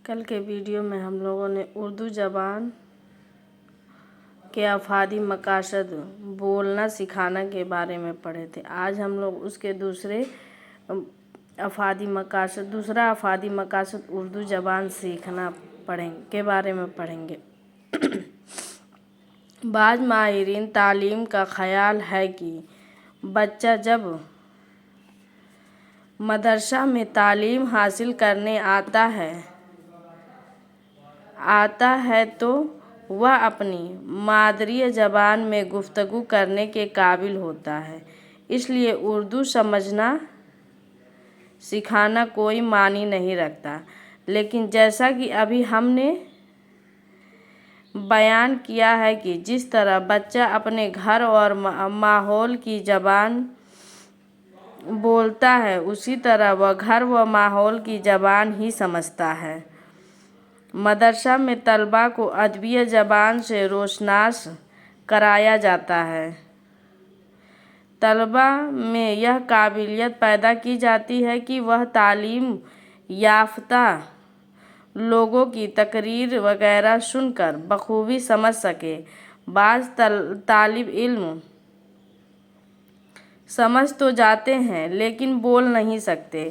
کل کے ویڈیو میں ہم لوگوں نے اردو زبان کے افادی مقاصد بولنا سکھانا کے بارے میں پڑھے تھے۔ آج ہم لوگ اس کے دوسرا افادی مقاصد اردو زبان سیکھنا کے بارے میں پڑھیں گے۔ بعض ماہرین تعلیم کا خیال ہے کہ بچہ جب مدرسہ میں تعلیم حاصل کرنے آتا ہے تو وہ اپنی مادری زبان میں گفتگو کرنے کے قابل ہوتا ہے، اس لیے اردو سمجھنا سکھانا کوئی معنی نہیں رکھتا۔ لیکن جیسا کہ ابھی ہم نے بیان کیا ہے کہ جس طرح بچہ اپنے گھر اور ماحول کی زبان بولتا ہے، اسی طرح وہ گھر و ماحول کی زبان ہی سمجھتا ہے۔ مدرسہ میں طلباء کو ادبی زبان سے روشناس کرایا جاتا ہے۔ طلباء میں یہ قابلیت پیدا کی جاتی ہے کہ وہ تعلیم یافتہ لوگوں کی تقریر وغیرہ سن کر بخوبی سمجھ سکیں۔ بعض طالب علم سمجھ تو جاتے ہیں لیکن بول نہیں سکتے۔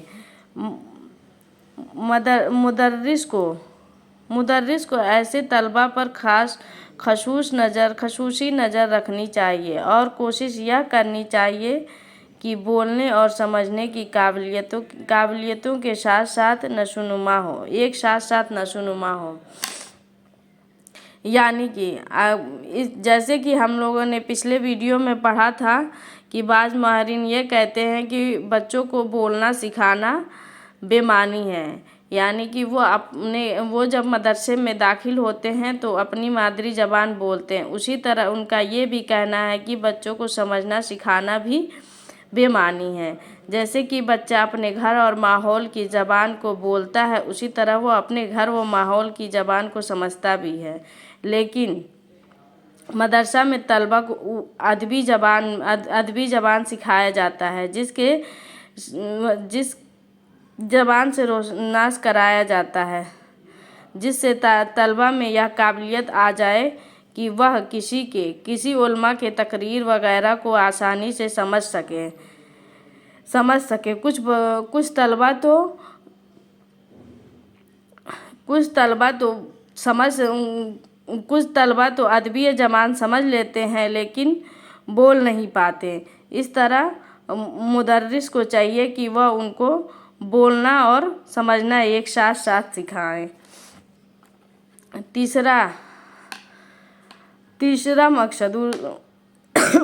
مدرس کو ایسے طلباء پر خصوصی نظر رکھنی چاہیے اور کوشش یہ کرنی چاہیے کہ بولنے اور سمجھنے کی قابلیتوں کے ساتھ ساتھ نشوونما ہو۔ یعنی کہ جیسے کہ ہم لوگوں نے پچھلے ویڈیو میں پڑھا تھا کہ بعض ماہرین یہ کہتے ہیں کہ بچوں کو بولنا سکھانا بے معنی ہے، یعنی کہ وہ جب مدرسے میں داخل ہوتے ہیں تو اپنی مادری زبان بولتے ہیں۔ اسی طرح ان کا یہ بھی کہنا ہے کہ بچوں کو سمجھنا سکھانا بھی بے معنی ہے۔ جیسے کہ بچہ اپنے گھر اور ماحول کی زبان کو بولتا ہے، اسی طرح وہ اپنے گھر و ماحول کی زبان کو سمجھتا بھی ہے۔ لیکن مدرسہ میں طلباء کو ادبی زبان سکھایا جاتا ہے، جس زبان سے روشناس کرایا جاتا ہے، جس سے طلباء میں یہ قابلیت آ جائے کہ وہ کسی علماء کے تقریر وغیرہ کو آسانی سے سمجھ سکے۔ کچھ طلباء تو ادبی زبان سمجھ لیتے ہیں لیکن بول نہیں پاتے۔ اس طرح مدرس کو چاہیے کہ وہ ان کو بولنا اور سمجھنا ایک ساتھ سکھائے۔ تیسرا مقصد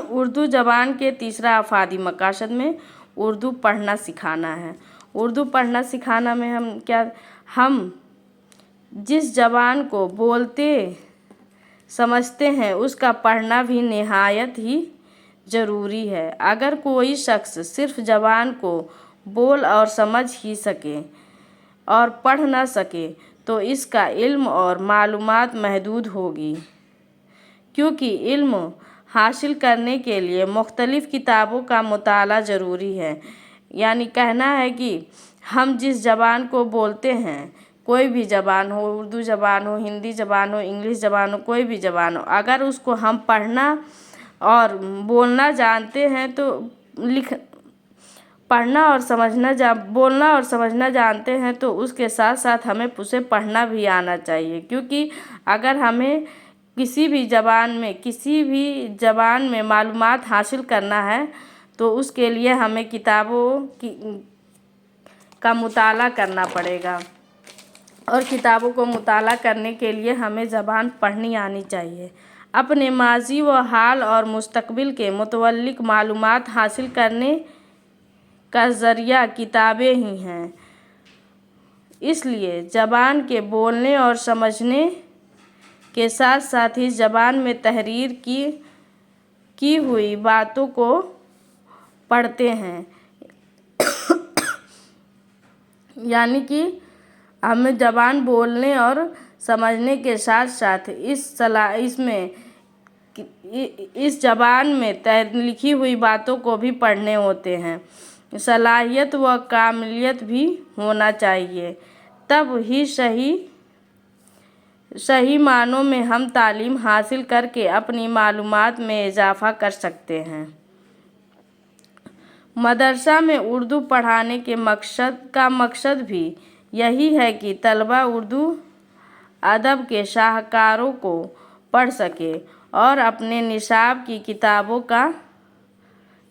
اردو زبان کے تیسرا افادی مقاصد میں اردو پڑھنا سکھانا ہے۔ اردو پڑھنا سکھانا میں ہم جس زبان کو بولتے سمجھتے ہیں اس کا پڑھنا بھی نہایت ہی ضروری ہے۔ اگر کوئی شخص صرف زبان کو بول اور سمجھ ہی سکے اور پڑھ نہ سکے تو اس کا علم اور معلومات محدود ہوگی، کیونکہ علم حاصل کرنے کے لیے مختلف کتابوں کا مطالعہ ضروری ہے۔ یعنی کہنا ہے کہ ہم جس زبان کو بولتے ہیں، کوئی بھی زبان ہو، اردو زبان ہو، ہندی زبان ہو، انگلش زبان ہو، کوئی بھی زبان ہو، اگر اس کو ہم پڑھنا اور بولنا جانتے ہیں تو بولنا اور سمجھنا جانتے ہیں تو اس کے ساتھ ساتھ ہمیں اسے پڑھنا بھی آنا چاہیے، کیونکہ اگر ہمیں کسی بھی زبان میں معلومات حاصل کرنا ہے تو اس کے لیے ہمیں کتابوں کا مطالعہ کرنا پڑے گا، اور کتابوں کو مطالعہ کرنے کے لیے ہمیں زبان پڑھنی آنی چاہیے۔ اپنے ماضی و حال اور مستقبل کے متعلق معلومات حاصل کرنے کا ذریعہ کتابیں ہی ہیں، اس لیے زبان کے بولنے اور سمجھنے کے ساتھ ساتھ اس زبان میں تحریر کی ہوئی باتوں کو پڑھتے ہیں۔ یعنی کہ ہمیں زبان بولنے اور سمجھنے کے ساتھ ساتھ اس زبان میں لکھی ہوئی باتوں کو بھی پڑھنے ہوتے ہیں۔ صلاحیت و کاملیت بھی ہونا چاہیے، تب ہی صحیح صحیح معنوں میں ہم تعلیم حاصل کر کے اپنی معلومات میں اضافہ کر سکتے ہیں۔ مدرسہ میں اردو پڑھانے کے مقصد بھی یہی ہے کہ طلبہ اردو ادب کے شاہکاروں کو پڑھ سکیں اور اپنے نصاب کی کتابوں کا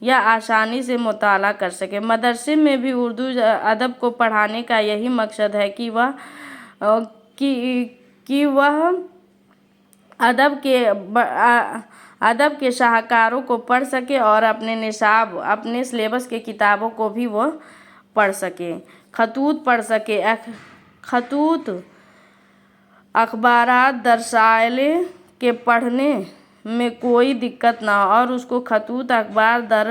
یا آسانی سے مطالعہ کر سکیں۔ مدرسے میں بھی اردو ادب کو پڑھانے کا یہی مقصد ہے کہ وہ ادب کے شاہکاروں کو پڑھ سکے اور اپنے نصاب، اپنے سلیبس کی کتابوں کو بھی وہ پڑھ سکے، خطوط پڑھ سکے، خطوط، اخبارات، رسائل کے پڑھنے میں کوئی دقت نہ ہو اور اس کو خطوط، اخبار،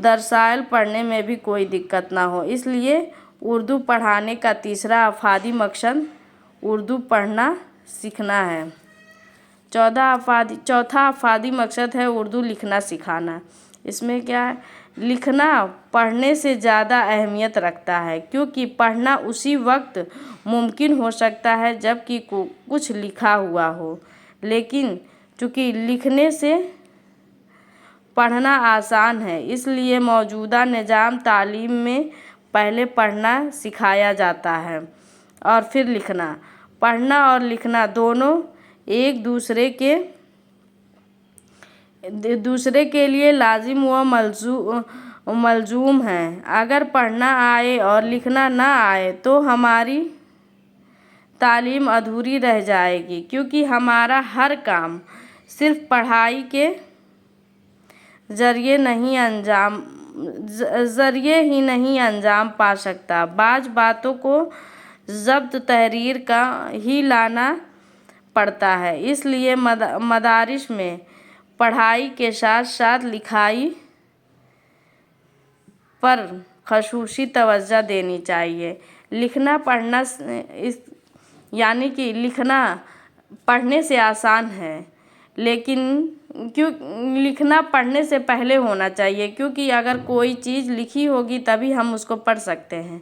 رسائل پڑھنے میں بھی کوئی دقت نہ ہو۔ اس لیے اردو پڑھانے کا تیسرا افادی مقصد اردو پڑھنا سیکھنا ہے۔ چوتھا افادی مقصد ہے اردو لکھنا سکھانا۔ اس میں کیا ہے؟ لکھنا پڑھنے سے زیادہ اہمیت رکھتا ہے، کیونکہ پڑھنا اسی وقت ممکن ہو سکتا ہے جب کہ کچھ لکھا ہوا ہو، لیکن چونکہ لکھنے سے پڑھنا آسان ہے، اس لیے موجودہ نظام تعلیم میں پہلے پڑھنا سکھایا جاتا ہے اور پھر لکھنا۔ پڑھنا اور لکھنا دونوں ایک دوسرے کے لیے لازم و ملزوم ہیں۔ اگر پڑھنا آئے اور لکھنا نہ آئے تو ہماری تعلیم ادھوری رہ جائے گی، کیونکہ ہمارا ہر کام صرف پڑھائی کے ذریعے ہی نہیں انجام پا سکتا۔ بعض باتوں کو ضبط تحریر کا ہی لانا پڑتا ہے۔ اس لیے مدارس میں پڑھائی کے ساتھ ساتھ لکھائی پر خصوصی توجہ دینی چاہیے۔ لکھنا پڑھنے سے آسان ہے، لیکن لکھنا پڑھنے سے پہلے ہونا چاہیے، کیونکہ اگر کوئی چیز لکھی ہوگی تبھی ہم اس کو پڑھ سکتے ہیں،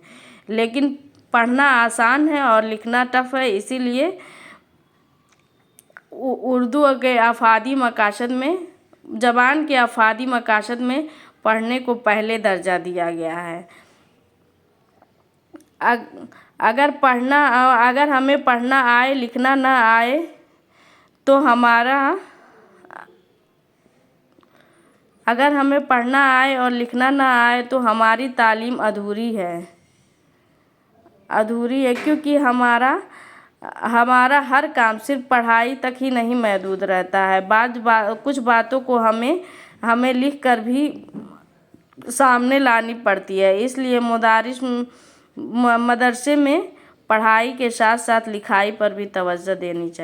لیکن پڑھنا آسان ہے اور لکھنا ٹف ہے۔ اسی لیے اردو کے افادی مقاصد میں، زبان کے افادی مقاصد میں پڑھنے کو پہلے درجہ دیا گیا ہے۔ اگر ہمیں پڑھنا آئے، لکھنا نہ آئے تو ہماری تعلیم ادھوری ہے، کیونکہ ہمارا ہر کام صرف پڑھائی تک ہی نہیں محدود رہتا ہے۔ کچھ باتوں کو ہمیں لکھ کر بھی سامنے لانی پڑتی ہے۔ اس لیے مدرسے میں پڑھائی کے ساتھ ساتھ لکھائی پر بھی توجہ دینی چاہیے۔